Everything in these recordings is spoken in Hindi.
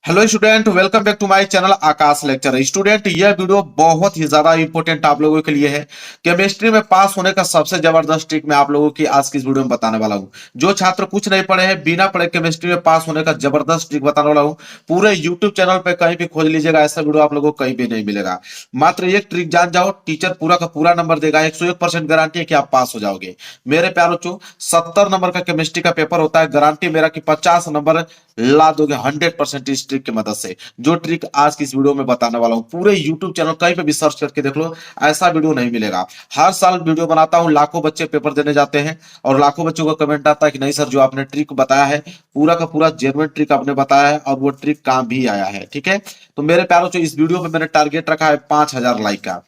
Hello student, welcome back to my channel Akash lecture. Student, यह वीडियो बहुत ही ज्यादा इंपॉर्टेंट आप लोगों के लिए है। केमिस्ट्री में पास होने का सबसे जबरदस्त ट्रिक मैं आप लोगों की आज की इस वीडियो में बताने वाला हूं। जो छात्र कुछ नहीं पढ़े हैं, बिना पढ़े केमिस्ट्री में पास होने का जबरदस्त ट्रिक बताने वाला हूं। पूरे यूट्यूब चैनल पे कहीं भी खोज लीजिएगा, ऐसा वीडियो आप लोगों को कहीं भी नहीं मिलेगा। मात्र एक ट्रिक जान जाओ, टीचर पूरा का पूरा नंबर देगा। 101% गारंटी है कि आप पास हो जाओगे। मेरे प्यारे बच्चों, 70 नंबर का केमिस्ट्री का पेपर होता है। गारंटी मेरा कि 50 नंबर ला दोगे 100% इस ट्रिक की मदद से। जो ट्रिक आज की इस वीडियो में बताने वाला हूं, पूरे यूट्यूब चैनल कहीं पे भी सर्च करके देख लो, ऐसा वीडियो नहीं मिलेगा। हर साल वीडियो बनाता हूं, लाखों बच्चे पेपर देने जाते हैं और लाखों बच्चों का कमेंट आता है कि नहीं सर, जो आपने ट्रिक बताया है पूरा का पूरा जेन्युइन ट्रिक आपने बताया है और वो ट्रिक काम भी आया है। ठीक है, तो मेरे प्यारों, जो इस वीडियो में मैंने टारगेट रखा है 5000 लाइक का।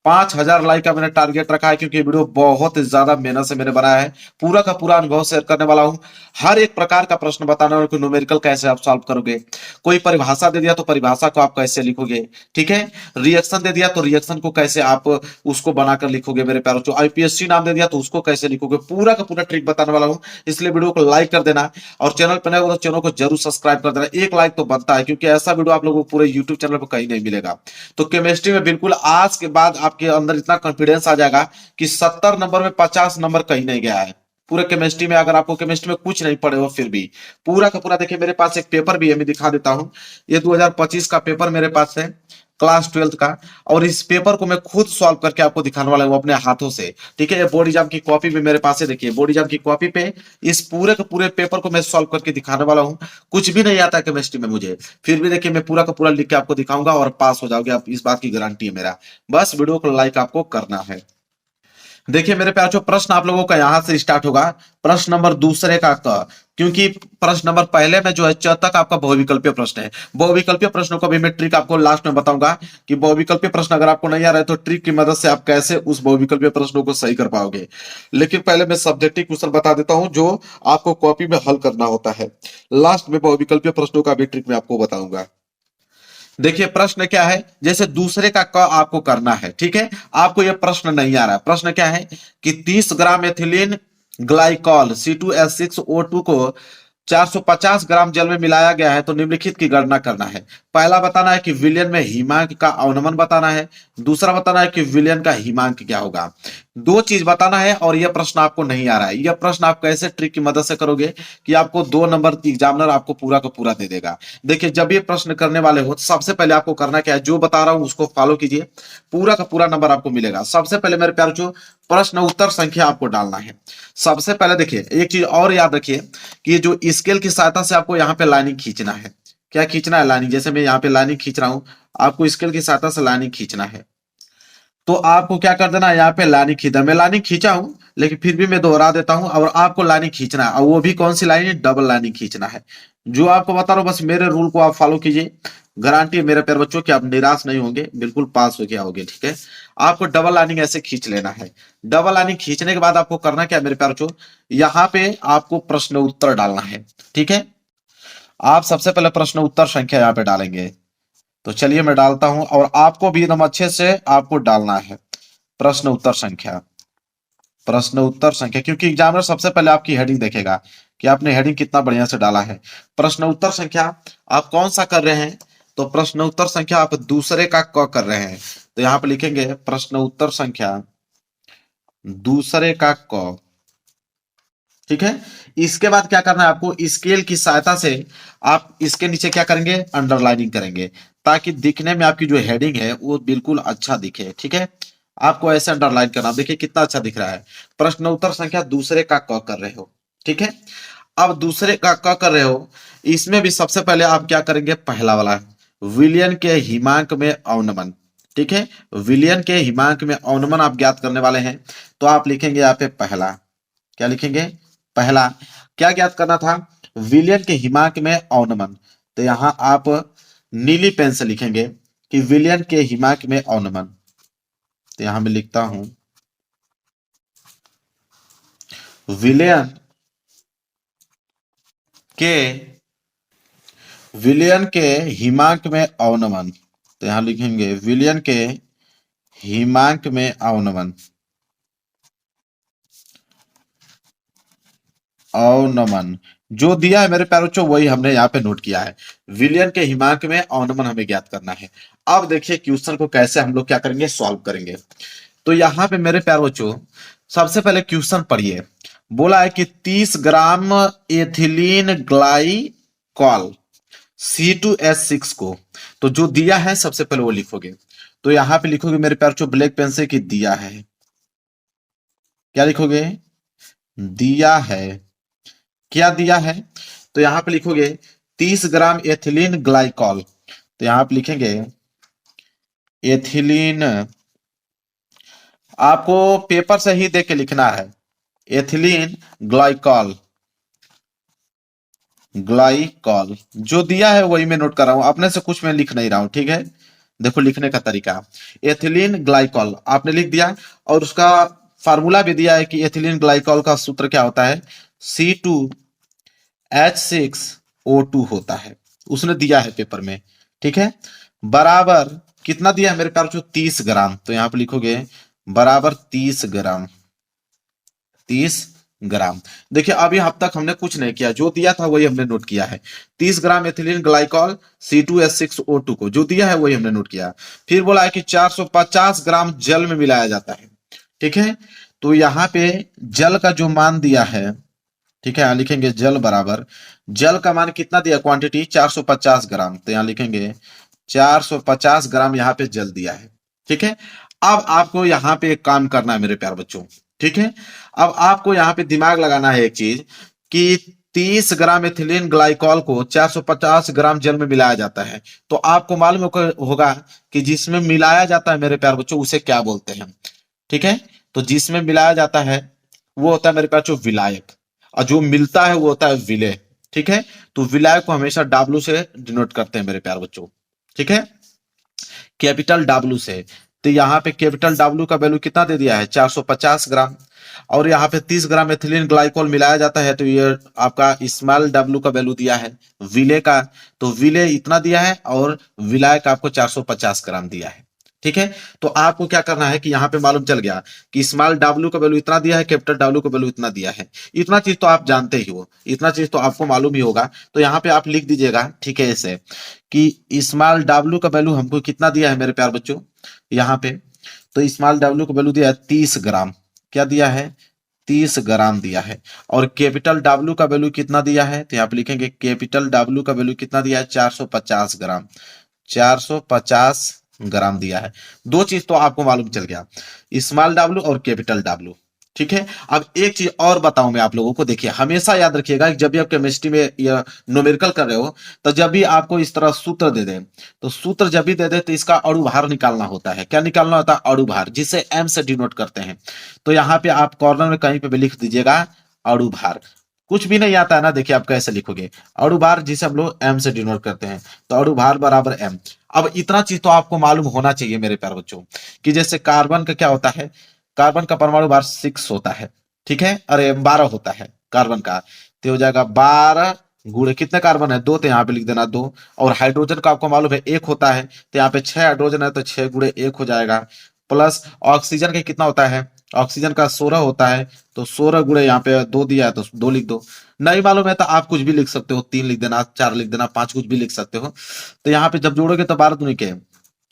5000 लाइक का मैंने टारगेट रखा है, क्योंकि वीडियो बहुत ज्यादा मेहनत से मैंने बनाया है। पूरा का पूरा अनुभव शेयर करने वाला हूं। हर एक प्रकार का प्रश्न बताने वाला हूं कि न्यूमेरिकल कैसे आप सॉल्व करोगे। कोई परिभाषा दे दिया तो परिभाषा को आप कैसे लिखोगे। ठीक है, रिएक्शन दे दिया तो रिएक्शन को कैसे आप उसको बनाकर लिखोगे। मेरे प्यारों, जो आईपीएससी नाम दे दिया तो उसको कैसे लिखोगे। पूरा का पूरा ट्रिक बताने वाला हूं। इसलिए वीडियो को लाइक कर देना और चैनल पर नए हो तो चैनल को जरूर सब्सक्राइब कर देना। एक लाइक तो बनता है, क्योंकि ऐसा वीडियो आप लोगों को पूरे यूट्यूब चैनल पर कहीं नहीं मिलेगा। तो केमिस्ट्री में बिल्कुल आज के बाद आपके अंदर इतना कॉन्फिडेंस आ जाएगा कि 70 नंबर में 50 नंबर कहीं नहीं गया है। पूरे केमिस्ट्री में, अगर आपको केमिस्ट्री में कुछ नहीं पढ़े हो फिर भी पूरा का पूरा देखिए, मेरे पास एक पेपर भी है, मैं दिखा देता हूं। ये 2025 का पेपर मेरे पास है, क्लास 12th का। और इस पेपर को मैं खुद सॉल्व करके आपको दिखाने वाला हूं अपने हाथों से। ठीक है, ये बोर्ड एग्जाम की कॉपी भी मेरे पास है। देखिए, बोर्ड एग्जाम की कॉपी पे इस पूरे के पूरे पेपर को मैं सॉल्व करके दिखाने वाला हूं। कुछ भी नहीं आता केमिस्ट्री में मुझे, फिर भी देखिए मैं पूरा का पूरा लिख के आपको दिखाऊंगा और पास हो जाओगे आप, इस बात की गारंटी है मेरा। बस वीडियो को लाइक आपको करना है। देखिए मेरे प्यारे, प्रश्न आप लोगों का यहां से स्टार्ट होगा। प्रश्न नंबर दूसरे का क्योंकि प्रश्न नंबर पहले में जो है च तक आपका बहुविकल्पीय प्रश्न है। बहुविकल्पीय प्रश्नों का भी मैं ट्रिक आपको लास्ट में बताऊंगा कि बहुविकल्पीय प्रश्न अगर आपको नहीं आ रहा है तो ट्रिक की मदद से आप कैसे उस बहुविकल्पीय प्रश्नों को सही कर पाओगे। लेकिन पहले मैं सब्जेक्टिव क्वेश्चन बता देता हूं जो आपको कॉपी में हल करना होता है। लास्ट में बहुविकल्पीय प्रश्नों का भी ट्रिक मैं आपको बताऊंगा। देखिए प्रश्न क्या है, जैसे दूसरे का क आपको करना है। ठीक है, आपको यह प्रश्न नहीं आ रहा है। प्रश्न क्या है कि 30 ग्राम एथिलीन ग्लाइकॉल C2H6O2 को 450 ग्राम जल में मिलाया गया है, तो निम्नलिखित की गणना करना है। पहला बताना है कि विलयन में हिमांक का अवनमन बताना है। दूसरा बताना है कि विलयन का हिमांक क्या होगा। दो चीज बताना है और यह प्रश्न आपको नहीं आ रहा है। यह प्रश्न आप कैसे ट्रिक की मदद से करोगे कि आपको 2 नंबर एग्जामिनर आपको पूरा का पूरा दे देगा। देखिए, जब ये प्रश्न करने वाले हो तो सबसे पहले आपको करना क्या है, जो बता रहा हूं उसको फॉलो कीजिए, पूरा का पूरा नंबर आपको मिलेगा। सबसे पहले मेरे प्यारे, जो प्रश्न उत्तर संख्या आपको डालना है। सबसे पहले देखिए, एक चीज और याद रखिए कि जो स्केल की सहायता से आपको यहाँ पे लाइनिंग खींचना है। क्या खींचना है? लाइनिंग। जैसे मैं यहाँ पे लाइनिंग खींच रहा हूं, आपको स्केल की सहायता से लाइनिंग खींचना है। तो आपको क्या कर देना है, यहाँ पे लाइनिंग खींचना। मैं लाइनिंग खींचा हूं, लेकिन फिर भी मैं दोहरा देता हूं। और आपको लाइनिंग खींचना है, और वो भी कौन सी लाइन है? डबल लाइनिंग खींचना है। जो आपको बता रहा हूं, बस मेरे रूल को आप फॉलो कीजिए। गारंटी है मेरे प्यारे बच्चों कि आप निराश नहीं होंगे, बिल्कुल पास हो गया होगे। ठीक है, आपको डबल लाइनिंग ऐसे खींच लेना है। डबल लाइनिंग खींचने के बाद आपको करना क्या है मेरे प्यारे बच्चों, यहाँ पे आपको प्रश्न उत्तर डालना है। ठीक है, आप सबसे पहले प्रश्न उत्तर संख्या यहाँ पे डालेंगे। तो चलिए मैं डालता हूं, और आपको भी एकदम अच्छे से आपको डालना है प्रश्न उत्तर संख्या। प्रश्न उत्तर संख्या, क्योंकि एग्जामिनर सबसे पहले आपकी हेडिंग देखेगा कि आपने हेडिंग कितना बढ़िया से डाला है। प्रश्न उत्तर संख्या आप कौन सा कर रहे हैं? तो प्रश्न उत्तर संख्या आप दूसरे का क कर रहे हैं। तो यहां पे लिखेंगे प्रश्न उत्तर संख्या दूसरे का क। ठीक है, इसके बाद क्या करना है आपको, स्केल की सहायता से आप इसके नीचे क्या करेंगे, अंडरलाइनिंग करेंगे, ताकि दिखने में आपकी जो हेडिंग है वो बिल्कुल अच्छा दिखे। ठीक है, आपको ऐसे अंडरलाइन करना। देखिए कितना अच्छा दिख रहा है। प्रश्न उत्तर संख्या दूसरे का क कर रहे हो। ठीक है, अब दूसरे का क कर रहे हो, इसमें भी सबसे पहले आप क्या करेंगे, पहला वाला विलियन के हिमांक में अवनमन। ठीक है, विलियन के हिमांक में अवनमन आप ज्ञात करने वाले हैं। तो आप लिखेंगे यहाँ पे पहला, क्या लिखेंगे, पहला। क्या ज्ञात करना था, विलियन के हिमांक में अवनमन। तो यहां आप नीली पेन से लिखेंगे कि विलियन के हिमांक में अवनमन। तो यहां मैं लिखता हूं विलियन के विलियन के हिमांक में अवनमन। तो यहां लिखेंगे विलियन के हिमांक में अवनमन। अवनमन जो दिया है मेरे प्यारे बच्चों वही हमने यहाँ पे नोट किया है। विलियन के हिमांक में अवनमन हमें ज्ञात करना है। अब देखिए क्वेश्चन को कैसे हम लोग क्या करेंगे, सॉल्व करेंगे। तो यहाँ पे मेरे प्यारे बच्चों सबसे पहले क्वेश्चन पढ़िए। बोला है कि 30 ग्राम एथिलीन ग्लाइकॉल C2H6 को, तो जो दिया है सबसे पहले वो लिखोगे। तो यहाँ पे लिखोगे मेरे प्यारे बच्चों ब्लैक पेन से कि दिया है। क्या लिखोगे, दिया है। क्या दिया है, तो यहाँ पे लिखोगे 30 ग्राम एथिलीन ग्लाइकॉल। तो यहाँ पे लिखेंगे एथिलीन, आपको पेपर से ही देख के लिखना है। एथिलीन ग्लाइकॉल, ग्लाइकॉल जो दिया है वही मैं नोट कर रहा हूं, अपने से कुछ मैं लिख नहीं रहा हूं, ठीक है। देखो लिखने का तरीका, एथिलीन ग्लाइकॉल आपने लिख दिया, और उसका फार्मूला भी दिया है कि एथिलीन ग्लाइकॉल का सूत्र क्या होता है, C2H6O2 होता है, उसने दिया है पेपर में, ठीक है। बराबर कितना दिया है मेरे प्यार, जो 30 ग्राम, तो यहां पे लिखोगे बराबर 30 ग्राम, 30 ग्राम। देखिए अभी अब तक हमने कुछ नहीं किया, जो दिया था वही हमने नोट किया है। 30 ग्राम एथिलीन ग्लाइकॉल C2H6O2 को जो दिया है वही हमने नोट किया। फिर बोला है कि 450 ग्राम जल में मिलाया जाता है, ठीक है। तो यहाँ पे जल का जो मान दिया है, ठीक है, यहाँ लिखेंगे जल बराबर, जल का मान कितना दिया, क्वांटिटी 450 ग्राम, तो यहाँ लिखेंगे 450 ग्राम यहाँ पे जल दिया है, ठीक है। अब आपको यहाँ पे एक काम करना है मेरे प्यार बच्चों, ठीक है। अब आपको यहाँ पे दिमाग लगाना है एक चीज, कि 30 ग्राम एथिलीन ग्लाइकॉल को 450 ग्राम जल में मिलाया जाता है। तो आपको मालूम होगा कि जिसमें मिलाया जाता है मेरे प्यार बच्चों उसे क्या बोलते हैं, ठीक है। तो जिसमें मिलाया जाता है वो होता है मेरे प्यार बच्चों विलायक, और जो मिलता है वो होता है विलेय, ठीक है। तो विलायक को हमेशा W से डिनोट करते हैं मेरे प्यार बच्चों, ठीक है, कैपिटल W से। तो यहाँ पे कैपिटल W का वैल्यू कितना दे दिया है, 450 ग्राम, और यहाँ पे 30 ग्राम एथिलीन ग्लाइकोल मिलाया जाता है, तो ये आपका स्मॉल W का वैल्यू दिया है विले का, तो विले इतना दिया है, और विलायक आपको 450 ग्राम दिया है, ठीक है। तो आपको क्या करना है कि यहाँ पे मालूम चल गया कि स्मॉल W का वैल्यू इतना दिया है, कैपिटल W का वैल्यू इतना दिया है। इतना चीज तो आप जानते ही हो, इतना चीज तो आपको मालूम ही होगा। तो यहाँ पे आप लिख दीजिएगा, ठीक है, ऐसे कि स्मॉल W का वैल्यू हमको कितना दिया है मेरे प्यार बच्चों, यहाँ पे। तो स्मॉल W का वैल्यू दिया है 30 ग्राम, क्या दिया है, 30 ग्राम दिया है। और कैपिटल W का वैल्यू कितना दिया है, तो यहाँ पे लिखेंगे कैपिटल W का वैल्यू कितना दिया है, 450 ग्राम, 450 ग्राम दिया है। दो चीज तो आपको मालूम चल गया, स्मॉल W और कैपिटल W, ठीक है। अब एक चीज और बताऊं मैं आप लोगों को, देखिए हमेशा याद रखिएगा कि जब भी आप केमिस्ट्री में या न्यूमेरिकल कर रहे हो, तो जब भी आपको इस तरह सूत्र दे दे, तो सूत्र जब भी दे दे तो इसका अणु भार निकालना होता है। क्या निकालना होता है, अणु भार, जिसे M से डिनोट करते हैं। तो यहाँ पे आप कॉर्नर में कहीं पे भी लिख दीजिएगा अणु भार। कुछ भी नहीं आता है ना, देखिए आप कैसे लिखोगे, अणु भार जिसे हम लोग M से डिनोट करते हैं, तो अणु भार बराबर M। अब इतना चीज तो आपको मालूम होना चाहिए मेरे प्यारे बच्चों, कि जैसे कार्बन का क्या होता है, कार्बन का परमाणु भार 6 होता है, ठीक है, अरे 12 होता है कार्बन का, तो हो जाएगा 12 गुणे कितने कार्बन है, 2, तो यहाँ पे लिख देना 2। और हाइड्रोजन का आपको मालूम है 1 होता है, तो यहाँ पे 6 हाइड्रोजन है, तो 6 गुणे 1 हो जाएगा। प्लस ऑक्सीजन का कितना होता है, ऑक्सीजन का 16 होता है, तो 16 गुणे यहाँ पे 2 दिया है तो 2 लिख दो। नहीं मालूम है तो आप कुछ भी लिख सकते हो, 3 लिख देना, 4 लिख देना, 5 कुछ भी लिख सकते हो। तो यहाँ पे जब जोड़ोगे तो 12 दूनी के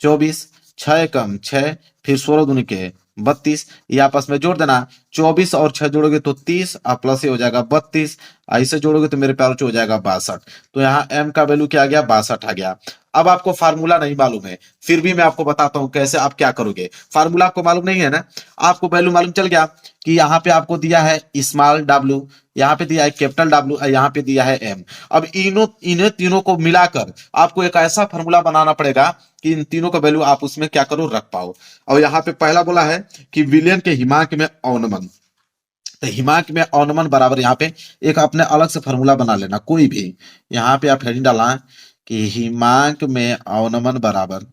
24, 6 कम 6, फिर 16 दूनी के 32, ये आपस में जोड़ देना, 24 और 6 जोड़ोगे तो 30, और प्लस ये हो जाएगा 32, ऐसे जोड़ोगे तो मेरे प्यारों हो जाएगा 62। तो यहाँ M का वैल्यू क्या आ गया, 62 आ गया। अब आपको फार्मूला नहीं मालूम है, फिर भी मैं आपको बताता हूं कैसे आप क्या करोगे। फार्मूला आपको मालूम नहीं है ना, आपको वैल्यू मालूम चल गया कि यहाँ पे आपको दिया है स्मॉल W, यहाँ पे दिया है कैपिटल W, यहाँ पे दिया है M। अब इन्हें तीनों को मिलाकर आपको एक ऐसा फार्मूला बनाना पड़ेगा कि इन तीनों का वैल्यू आप उसमें क्या करो, रख पाओ। और यहाँ पे पहला बोला है कि विलियन के हिमांक में अवनमन, तो हिमांक में अवनमन बराबर यहाँ पे एक अपने अलग से फार्मूला बना लेना कोई भी। यहाँ पे आप हेडिंग डालना कि हिमांक में अवनमन बराबर,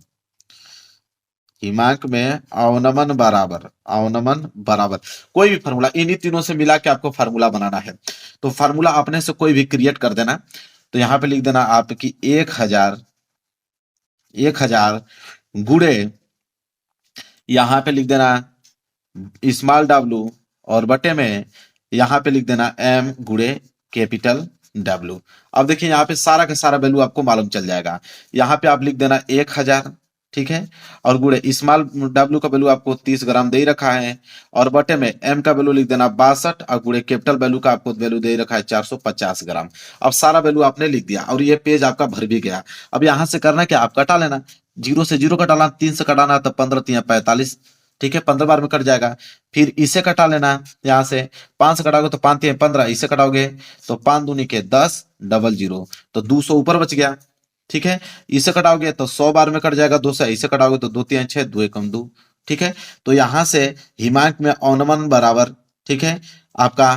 हिमांक में अवनमन बराबर, अवनमन बराबर कोई भी फार्मूला, इन्हीं तीनों से मिला के आपको फार्मूला बनाना है। तो फार्मूला अपने से कोई भी क्रिएट कर देना। तो यहाँ पे लिख देना आपकी 1000 गुणे, यहाँ पे लिख देना स्मॉल W, और बटे में यहाँ पे लिख देना M गुणे कैपिटल डब्ल्यू। अब देखिए यहाँ पे सारा का सारा वैल्यू आपको मालूम चल जाएगा। यहाँ पे आप लिख देना 1000, ठीक है, और गुणे स्मॉल डब्ल्यू का वैल्यू आपको 30 ग्राम दे ही रखा है, और बटे में एम का वैल्यू लिख देना 62, और गुणे कैपिटल वैल्यू का आपको वैल्यू दे ही रखा है 450 ग्राम। अब सारा वैल्यू आपने लिख दिया और ये पेज आपका भर भी गया। अब यहाँ से करना क्या, आप कटा लेना, 0 से 0 कटाना, 3 से कटाना तो 15 3 45, ठीक है, 15 बार में कट जाएगा। फिर इसे कटा लेना, यहाँ से 5 से कटाओगे तो 5 3 15, इसे कटाओगे तो 5 दूनी के 10, डबल 0, तो 200 ऊपर बच गया, ठीक है। इसे कटाओगे तो 100 बार में कट जाएगा 2 से, इसे कटाओगे तो 2 3 6, 2 एकम 2, ठीक है। तो यहां से हिमांक में औनमन बराबर, ठीक है, आपका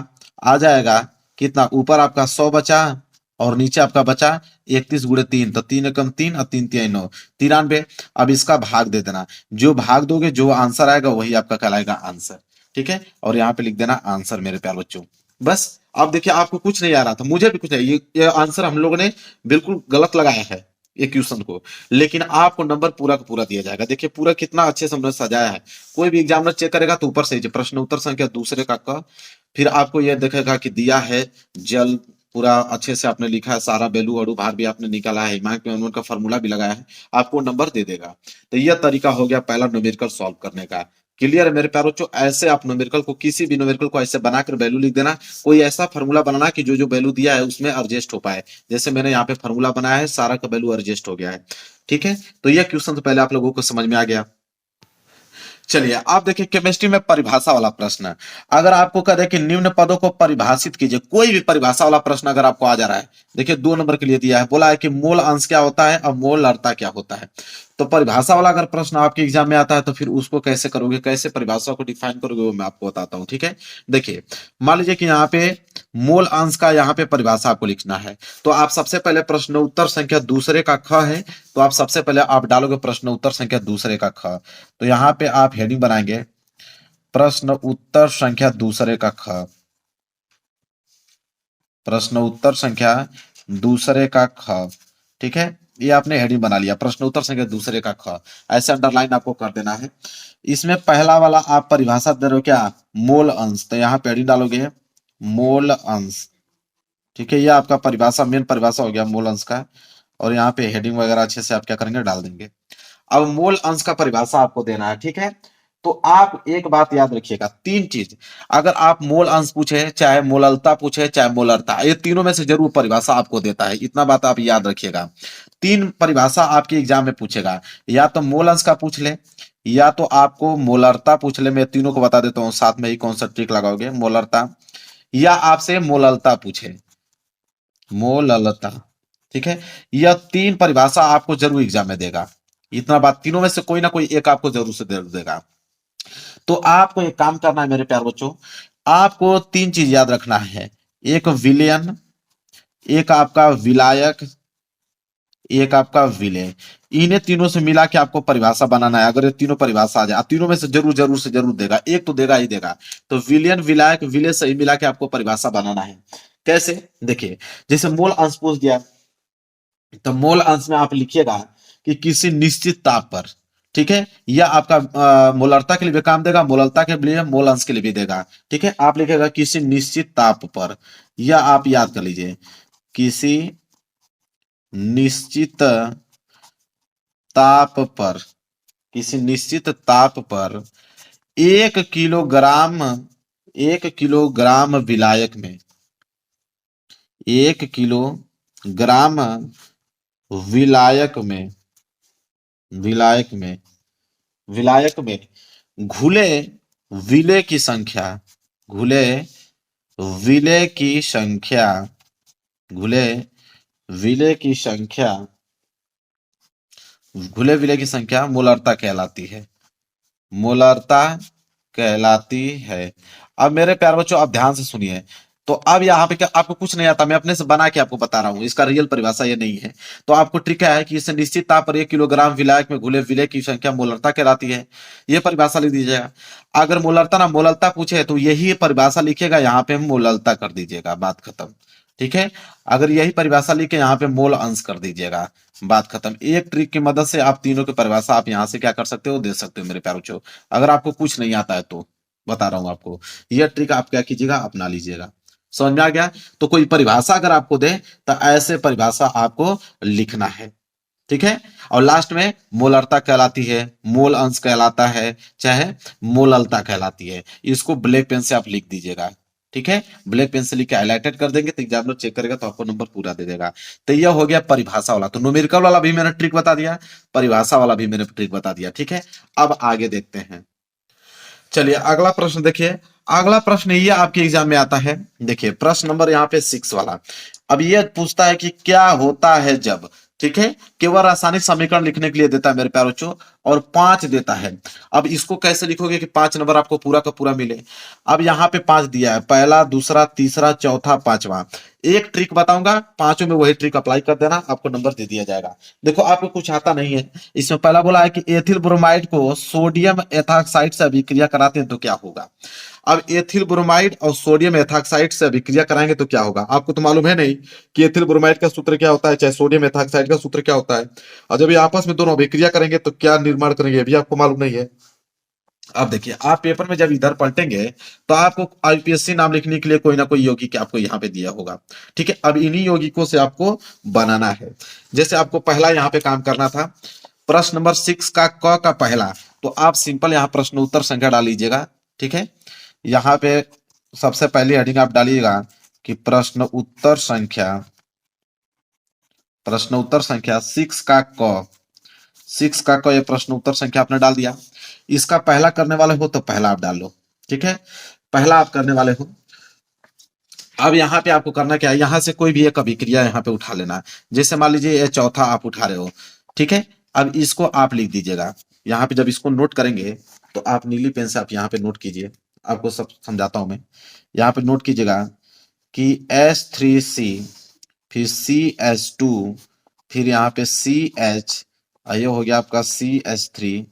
आ जाएगा कितना, ऊपर आपका 100 बचा और नीचे आपका बचा 31 गुणे 3, तो 3 एकम 3 और 3 3 9, 93। अब इसका भाग दे देना, जो भाग दोगे जो आंसर आएगा वही आपका कहलाएगा आंसर, ठीक है। और यहाँ पे लिख देना आंसर मेरे प्यारे बच्चों। बस अब देखिए आपको कुछ नहीं आ रहा था, मुझे भी कुछ नहीं, ये आंसर हम लोगों ने बिल्कुल गलत लगाया है ये क्वेश्चन को, लेकिन आपको नंबर पूरा का पूरा दिया जाएगा। देखिए पूरा कितना अच्छे से हमने सजाया है। कोई भी एग्जामिनर चेक करेगा तो ऊपर से प्रश्न उत्तर संख्या दूसरे का क, फिर आपको यह देखेगा कि दिया है जल, पूरा अच्छे से आपने लिखा है, सारा वैल्यू और भार भी आपने निकाला है, हिमांक में उनका फॉर्मूला भी लगाया है, आपको नंबर दे देगा। तो यह तरीका हो गया पहला न्यूमेरिकल सॉल्व करने का। क्लियर है मेरे प्यारे बच्चों। ऐसे आप न्यूमेरिकल को, किसी भी न्यूमेरिकल को ऐसे बनाकर वैल्यू लिख देना। कोई ऐसा फार्मूला बनाना कि जो जो वैल्यू दिया है उसमें एडजस्ट हो पाए। जैसे मैंने यहाँ पे फार्मूला बनाया है, सारा का वैल्यू एडजस्ट हो गया है, ठीक है। तो यह क्वेश्चन तो पहले आप लोगों को समझ में आ गया। चलिए आप देखिए केमिस्ट्री में परिभाषा वाला प्रश्न। अगर आपको कह दे कि निम्न पदों को परिभाषित कीजिए, कोई भी परिभाषा वाला प्रश्न अगर आपको आ जा रहा है, देखिए 2 नंबर के लिए दिया है, बोला है कि मोल अंश क्या होता है और मोल अर्ता क्या होता है। तो परिभाषा वाला अगर प्रश्न आपके एग्जाम में आता है तो फिर उसको कैसे करोगे, कैसे परिभाषा को डिफाइन करोगे, वो मैं आपको बताता हूं, ठीक है। देखिए मान लीजिए कि यहाँ पे मोल अंश का यहाँ पे परिभाषा आपको लिखना है, तो आप सबसे पहले प्रश्न उत्तर संख्या दूसरे का ख है, तो आप सबसे पहले आप डालोगे प्रश्न उत्तर संख्या दूसरे का ख। तो यहाँ पे आप हेडिंग बनाएंगे प्रश्न उत्तर संख्या दूसरे का ख, प्रश्न उत्तर संख्या दूसरे का ख, ठीक है। ये आपने हेडिंग बना लिया, प्रश्न उत्तर संख्या दूसरे का ख, ऐसे अंडरलाइन आपको कर देना है। इसमें पहला वाला आप परिभाषा दे रहे हो क्या, मोल अंश, तो यहाँ पे हेडिंग डालोगे मोल अंश, ठीक है। ये आपका परिभाषा, मेन परिभाषा हो गया मोल अंश का, और यहाँ पे हेडिंग वगैरह अच्छे से आप क्या करेंगे, डाल देंगे। अब मोल अंश का परिभाषा आपको देना है, ठीक है। तो आप एक बात याद रखिएगा, 3 चीज, अगर आप मोल अंश पूछे, चाहे मोललता पूछे, चाहे मोलरता, ये तीनों में से जरूर परिभाषा आपको देता है, इतना बात आप याद रखिएगा। 3 परिभाषा आपके एग्जाम में पूछेगा, या तो मोल अंश का पूछ ले, या तो आपको मोलरता पूछ ले, मैं तीनों को बता देता हूँ साथ में ही कौन सा ट्रिक लगाओगे, मोलरता, या आपसे मोललता पूछे, मोललता, ठीक है। यह 3 परिभाषा आपको जरूर एग्जाम में देगा, इतना बात, तीनों में से कोई ना कोई एक आपको जरूर से जरूर देगा। तो आपको एक काम करना है मेरे प्यारे बच्चों, आपको 3 चीज याद रखना है, एक विलयन, एक आपका विलायक, एक आपका विलय। इन्हें तीनों से मिला के आपको परिभाषा बनाना है। अगर ये तीनों परिभाषा आ जाए, तीनों में से जरूर जरूर से जरूर देगा, एक तो देगा ही देगा। तो विलयन, विलायक, विलय सही मिला के आपको परिभाषा बनाना है। कैसे, देखिए जैसे मोल अंश पूछ दिया, तो मोल अंश में आप लिखिएगा कि किसी निश्चित ताप पर, ठीक है। यह आपका मोलरता के लिए भी काम देगा, मोललता के लिए, मोल अंश के लिए भी देगा, ठीक है। आप लिखेगा किसी निश्चित ताप पर, यह आप याद कर लीजिए, किसी निश्चित ताप पर, किसी निश्चित ताप पर 1 किलोग्राम, 1 किलोग्राम विलायक में, 1 किलोग्राम विलायक में, विलायक में, विलायक में घुले विलेय की संख्या, घुले विलेय की संख्या, घुले विलेय की संख्या, घुले विलेय की संख्या मोलरता कहलाती है, मोलरता कहलाती है। अब मेरे प्यारे बच्चों आप ध्यान से सुनिए, तो अब यहाँ पे क्या, आपको कुछ नहीं आता, मैं अपने से बना के आपको बता रहा हूँ, इसका रियल परिभाषा ये नहीं है। तो आपको ट्रिक क्या है कि इसे निश्चित ताप पर 1 किलोग्राम विलायक में घुले विलेय की संख्या मोलरता कहलाती है, ये परिभाषा लिख दीजिएगा। अगर मोलरता ना मोललता पूछे तो यही परिभाषा लिखिएगा, यहाँ पे मोललता कर दीजिएगा, बात खत्म, ठीक है। अगर यही परिभाषा लिख के यहाँ पे मोल अंश कर दीजिएगा, बात खत्म। एक ट्रिक की मदद से आप तीनों की परिभाषा आप यहाँ से क्या कर सकते हो, दे सकते हो मेरे प्यारे बच्चों। अगर आपको कुछ नहीं आता है तो बता रहा हूं आपको, यह ट्रिक आप क्या कीजिएगा, अपना लीजिएगा। समझ में आ गया? तो कोई परिभाषा अगर आपको दे तो ऐसे परिभाषा आपको लिखना है, ठीक है। और लास्ट में मोलरता कहलाती है, मोल अंश कहलाता है, चाहे मोललता कहलाती है। इसको ब्लैक पेन से आप लिख दीजिएगा, ठीक है। ब्लैक पेन से लिख के हाईलाइटेड कर देंगे तो एग्जामिनर चेक करेगा तो आपको नंबर पूरा दे देगा। तो यह हो गया परिभाषा वाला। तो न्यूमेरिकल वाला भी मैंने ट्रिक बता दिया, परिभाषा वाला भी मैंने ट्रिक बता दिया, ठीक है। अब आगे देखते हैं। चलिए अगला प्रश्न देखिए। अगला प्रश्न ये आपके एग्जाम में आता है। देखिए प्रश्न नंबर यहाँ पे 6 वाला। अब ये पूछता है कि क्या होता है जब, ठीक है, केवल रासायनिक समीकरण लिखने के लिए देता है मेरे प्यारे बच्चों, और 5 देता है। अब इसको कैसे लिखोगे कि 5 नंबर आपको पूरा का पूरा मिले। अब यहाँ पे 5 दिया है, पहला, दूसरा, तीसरा, चौथा, पांचवा। एक ट्रिक बताऊंगा, पांचों में वही ट्रिक अप्लाई कर देना, आपको नंबर दे दिया जाएगा। देखो आपको कुछ आता नहीं है। इसमें पहला बोला है कि एथिल ब्रोमाइड को सोडियम एथॉक्साइड से अभिक्रिया कराते हैं तो क्या होगा। अब एथिल ब्रोमाइड और सोडियम एथॉक्साइड से अभिक्रिया कराएंगे तो क्या होगा। आपको तो मालूम है नहीं कि एथिल ब्रोमाइड का सूत्र क्या होता है, चाहे सोडियम एथॉक्साइड का सूत्र क्या होता है। और जब ये आपस में दोनों अभिक्रिया करेंगे तो क्या निर्माण करेंगे, ये भी आपको मालूम नहीं है। अब देखिए आप पेपर में जब इधर पलटेंगे तो आपको आईपीएससी नाम लिखने के लिए कोई ना कोई यौगिक आपको यहाँ पे दिया होगा, ठीक है। अब इन्हीं यौगिकों से आपको बनाना है। जैसे आपको पहला यहाँ पे काम करना था, प्रश्न नंबर 6 का क का पहला। तो आप सिंपल यहाँ प्रश्न उत्तर संख्या डाल लीजिएगा, ठीक है। यहाँ पे सबसे पहली हेडिंग आप डालिएगा कि प्रश्न उत्तर संख्या 6 का क। 6 का क, ये प्रश्न उत्तर संख्या आपने डाल दिया। इसका पहला करने वाले हो तो पहला आप डाल लो, ठीक है। पहला आप करने वाले हो। अब यहाँ पे आपको करना क्या है, यहाँ से कोई भी एक अभिक्रिया यहाँ पे उठा लेना है। जैसे मान लीजिए ये चौथा आप उठा रहे हो, ठीक है। अब इसको आप लिख दीजिएगा यहाँ पे। जब इसको नोट करेंगे तो आप नीली पेन से आप यहाँ पे नोट कीजिए, आपको सब समझाता हूं मैं। यहाँ पे नोट कीजिएगा कि H3C, फिर CH2, फिर यहाँ पे CH, ये हो गया आपका CH3,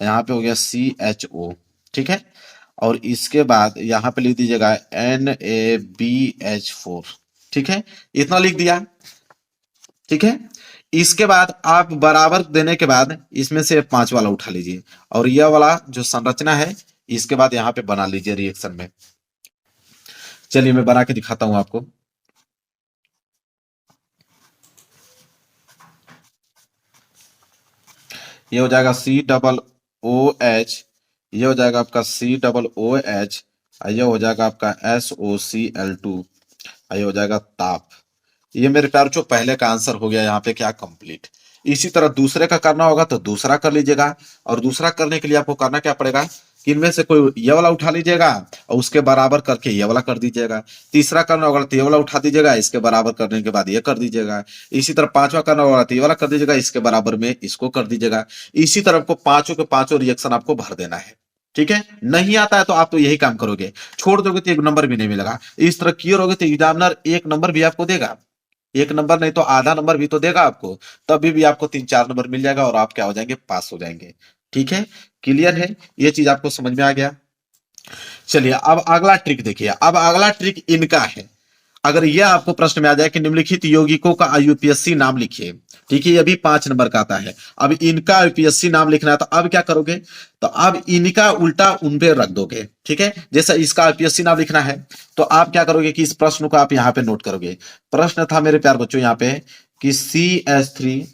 यहाँ पे हो गया CHO, ठीक है। और इसके बाद यहाँ पे लिख दीजिएगा NaBH4, ठीक है। इतना लिख दिया, ठीक है। इसके बाद आप बराबर देने के बाद इसमें से 5 वाला उठा लीजिए और यह वाला जो संरचना है इसके बाद यहाँ पे बना लीजिए रिएक्शन में। चलिए मैं बना के दिखाता हूं आपको। ये हो जाएगा COOH, ये हो जाएगा आपका COOH, ये हो जाएगा आपका SOCl2, ये हो जाएगा ताप। ये मेरे प्यार जो पहले का आंसर हो गया यहाँ पे क्या, कंप्लीट। इसी तरह दूसरे का करना होगा तो दूसरा कर लीजिएगा। और दूसरा करने के लिए आपको करना क्या पड़ेगा कि इनमें से कोई ये वाला उठा लीजिएगा और उसके बराबर करके ये वाला कर दीजिएगा। तीसरा करना होगा तो ये वाला उठा दीजिएगा, इसके बराबर करने के बाद ये कर दीजिएगा। इसी तरह पांचवा करना होगा तो ये वाला कर दीजिएगा, इसके बराबर में इसको कर दीजिएगा। इसी तरह आपको पांचों के पांचों रिएक्शन आपको भर देना है, ठीक है। नहीं आता है तो आप तो यही काम करोगे, छोड़ दोगे तो 1 नंबर भी नहीं मिलेगा। इस तरह किए रहोगे तो एग्जामिनर 1 नंबर भी आपको देगा, 1 नंबर नहीं तो आधा नंबर भी तो देगा आपको। तभी भी आपको 3-4 नंबर मिल जाएगा और आप क्या हो जाएंगे, पास हो जाएंगे, ठीक है। क्लियर है, ये चीज आपको समझ में आ गया। चलिए अब अगला ट्रिक देखिए। अब अगला ट्रिक इनका है। अगर यह आपको प्रश्न में आ जाए कि निम्नलिखित यौगिकों का आईयूपीएससी नाम लिखिए, ठीक है, ये भी 5 नंबर का आता है। अब इनका आईयूपीएससी नाम लिखना है तो अब क्या करोगे, तो अब इनका उल्टा उन पे रख दोगे, ठीक है। जैसे इसका आईयूपीएससी नाम लिखना है तो आप क्या करोगे कि इस प्रश्न को आप यहाँ पे नोट करोगे। प्रश्न था मेरे प्यार बच्चों यहाँ पे कि CH3,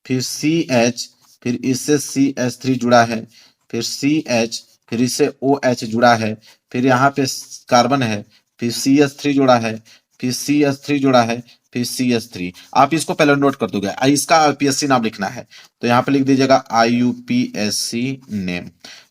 फिर CH, फिर इससे CH3 जुड़ा है, फिर CH, फिर इससे OH जुड़ा है, फिर यहाँ पे कार्बन है, फिर CH3 जुड़ा है, फिर CH3 जुड़ा है, फिर CH3। आप इसको पहले नोट कर दोगे। इसका आईयूपीएससी नाम लिखना है तो यहाँ पे लिख दीजिएगा आईयूपीएससी नेम।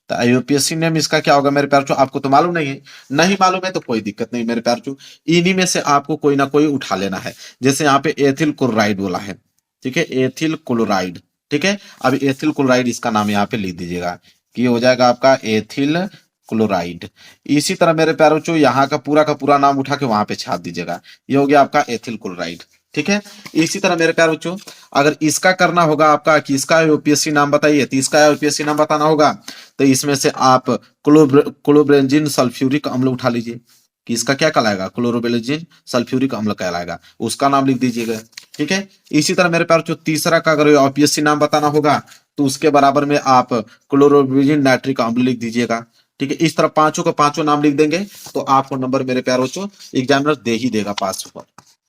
तो आईयूपीएससी नेम इसका क्या होगा मेरे प्यार, आपको तो मालूम नहीं है। नहीं मालूम है तो कोई दिक्कत नहीं मेरे प्यार, इन्हीं में से आपको कोई ना कोई उठा लेना है। जैसे यहाँ पे एथिल क्लोराइड बोला है, ठीक है, एथिल क्लोराइड, ठीक है। अब एथिल क्लोराइड इसका नाम यहाँ पे लिख दीजिएगा कि हो जाएगा आपका एथिल क्लोराइड। इसी तरह मेरे प्यारे बच्चों यहाँ का पूरा नाम उठा के वहां पे छाप दीजिएगा, ये हो गया आपका एथिल क्लोराइड, ठीक है। इसी तरह मेरे प्यारे बच्चों अगर इसका करना होगा आपका कि इसका यूपीएससी नाम बताइए, तो इसका यूपीएससी नाम बताना होगा तो इसमें से आप क्लोरोबेंजीन सल्फ्यूरिक अम्ल उठा लीजिए कि इसका क्या कहलाएगा, क्लोरोबेंजीन सल्फ्यूरिक अम्ल कहलाएगा, उसका नाम लिख दीजिएगा, ठीक है। इसी तरह मेरे प्यारे बच्चों तीसरा का अगर यूपीएससी नाम बताना होगा तो उसके बराबर में आप क्लोरोबेंजीन नाइट्रिक अम्ल लिख दीजिएगा, ठीक है, इस तरह पांचों का पांचों नाम लिख देंगे तो आपको नंबर मेरे प्यारे बच्चों एग्जामिनर दे ही देगा, पास पर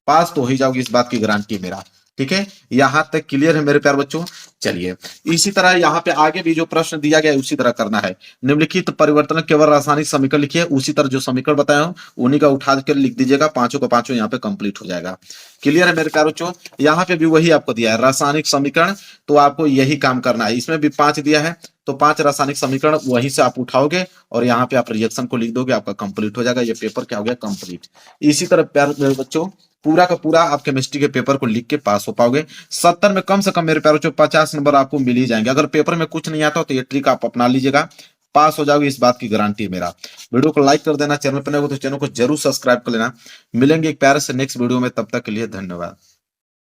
पास तो हो ही जाओगे, इस बात की गारंटी है मेरा। ठीक है, यहां तक क्लियर है मेरे प्यारे बच्चों। चलिए, इसी तरह यहाँ पे आगे भी जो प्रश्न दिया गया है उसी तरह करना है। निम्नलिखित परिवर्तन केवल रासायनिक समीकरण लिखिए, उसी तरह जो समीकरण बताया हूं उन्हीं का उठा कर लिख दीजिएगा, पांचों का पांचों यहाँ पे कंप्लीट हो जाएगा। क्लियर है मेरे प्यारे बच्चों, यहाँ पे भी वही आपको दिया है रासायनिक समीकरण, तो आपको यही काम करना है। इसमें भी 5 दिया है तो 5 रासायनिक समीकरण वहीं से आप उठाओगे और यहाँ पे आप रिएक्शन को लिख दोगे, आपका कंप्लीट हो जाएगा। ये पेपर क्या हो गया, कंप्लीट। इसी तरह प्यारे बच्चों पूरा का पूरा आप केमिस्ट्री के पेपर को लिख के पास हो पाओगे। 70 में कम से कम मेरे प्यारे बच्चों 50 नंबर आपको मिल ही जाएंगे। अगर पेपर में कुछ नहीं आता तो ये ट्रिक आप अपना लीजिएगा, पास हो जाओगे, इस बात की गारंटी है मेरा। वीडियो को लाइक कर देना, चैनल पर नए हो तो चैनल को जरूर सब्सक्राइब कर लेना। मिलेंगे एक प्यारे से नेक्स्ट वीडियो में, तब तक के लिए धन्यवाद।